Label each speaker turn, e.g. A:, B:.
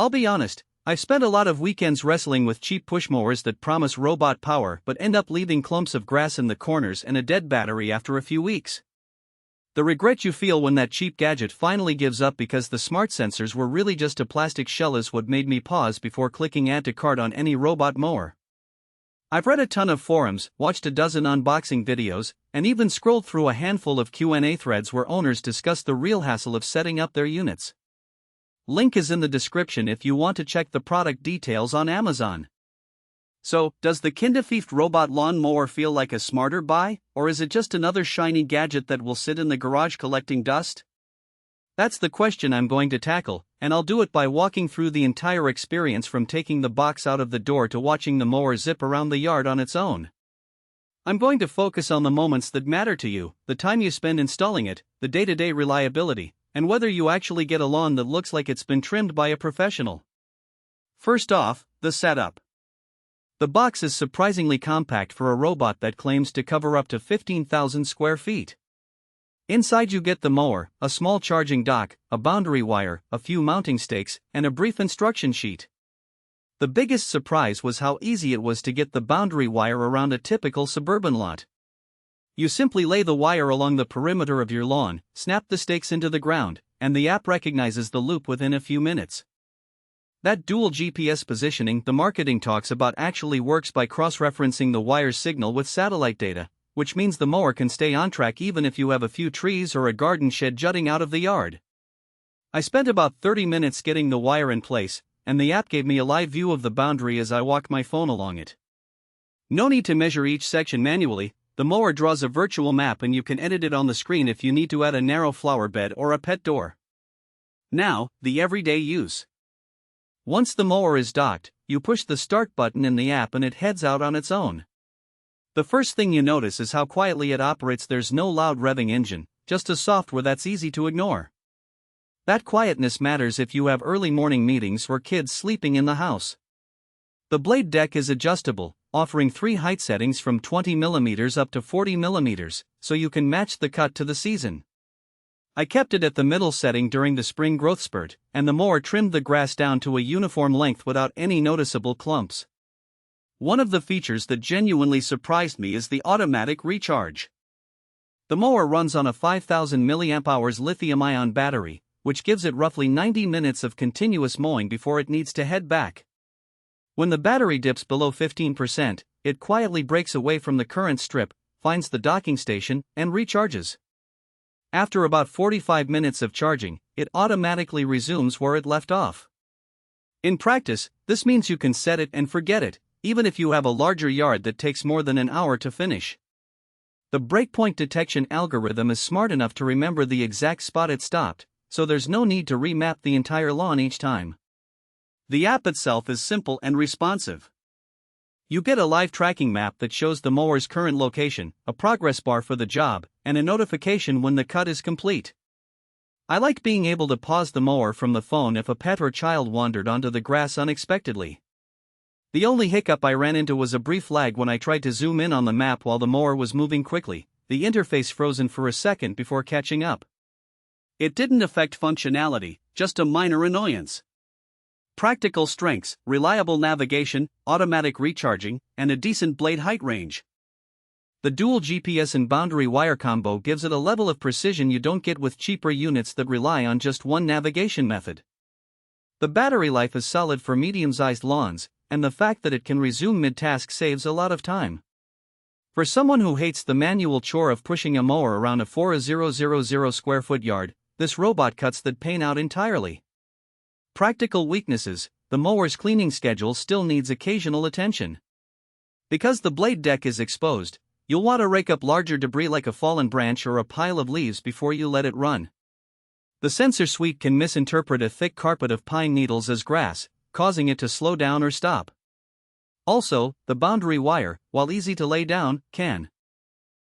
A: I'll be honest, I've spent a lot of weekends wrestling with cheap push mowers that promise robot power but end up leaving clumps of grass in the corners and a dead battery after a few weeks. The regret you feel when that cheap gadget finally gives up because the smart sensors were really just a plastic shell is what made me pause before clicking add to cart on any robot mower. I've read a ton of forums, watched a dozen unboxing videos, and even scrolled through a handful of Q&A threads where owners discuss the real hassle of setting up their units. Link is in the description if you want to check the product details on Amazon. So, does the Kinderfieft robot lawn mower feel like a smarter buy, or is it just another shiny gadget that will sit in the garage collecting dust? That's the question I'm going to tackle, and I'll do it by walking through the entire experience from taking the box out of the door to watching the mower zip around the yard on its own. I'm going to focus on the moments that matter to you, the time you spend installing it, the day-to-day reliability, and whether you actually get a lawn that looks like it's been trimmed by a professional. First off, the setup. The box is surprisingly compact for a robot that claims to cover up to 15,000 square feet. Inside you get the mower, a small charging dock, a boundary wire, a few mounting stakes, and a brief instruction sheet. The biggest surprise was how easy it was to get the boundary wire around a typical suburban lot. You simply lay the wire along the perimeter of your lawn, snap the stakes into the ground, and the app recognizes the loop within a few minutes. That dual GPS positioning the marketing talks about actually works by cross-referencing the wire's signal with satellite data, which means the mower can stay on track even if you have a few trees or a garden shed jutting out of the yard. I spent about 30 minutes getting the wire in place, and the app gave me a live view of the boundary as I walked my phone along it. No need to measure each section manually, the mower draws a virtual map and you can edit it on the screen if you need to add a narrow flower bed or a pet door. Now, the everyday use. Once the mower is docked, you push the start button in the app and it heads out on its own. The first thing you notice is how quietly it operates. There's no loud revving engine, just a software that's easy to ignore. That quietness matters if you have early morning meetings or kids sleeping in the house. The blade deck is adjustable, offering 3 height settings from 20 mm up to 40 mm, so you can match the cut to the season. I kept it at the middle setting during the spring growth spurt, and the mower trimmed the grass down to a uniform length without any noticeable clumps. One of the features that genuinely surprised me is the automatic recharge. The mower runs on a 5,000 mAh lithium-ion battery, which gives it roughly 90 minutes of continuous mowing before it needs to head back. When the battery dips below 15%, it quietly breaks away from the current strip, finds the docking station, and recharges. After about 45 minutes of charging, it automatically resumes where it left off. In practice, this means you can set it and forget it, even if you have a larger yard that takes more than an hour to finish. The breakpoint detection algorithm is smart enough to remember the exact spot it stopped, so there's no need to remap the entire lawn each time. The app itself is simple and responsive. You get a live tracking map that shows the mower's current location, a progress bar for the job, and a notification when the cut is complete. I like being able to pause the mower from the phone if a pet or child wandered onto the grass unexpectedly. The only hiccup I ran into was a brief lag when I tried to zoom in on the map while the mower was moving quickly, the interface frozen for a second before catching up. It didn't affect functionality, just a minor annoyance. Practical strengths: reliable navigation, automatic recharging, and a decent blade height range. The dual GPS and boundary wire combo gives it a level of precision you don't get with cheaper units that rely on just one navigation method. The battery life is solid for medium-sized lawns, and the fact that it can resume mid-task saves a lot of time. For someone who hates the manual chore of pushing a mower around a 4,000 square foot yard, this robot cuts that pain out entirely. Practical weaknesses: the mower's cleaning schedule still needs occasional attention. Because the blade deck is exposed, you'll want to rake up larger debris like a fallen branch or a pile of leaves before you let it run. The sensor suite can misinterpret a thick carpet of pine needles as grass, causing it to slow down or stop. Also, the boundary wire, while easy to lay down, can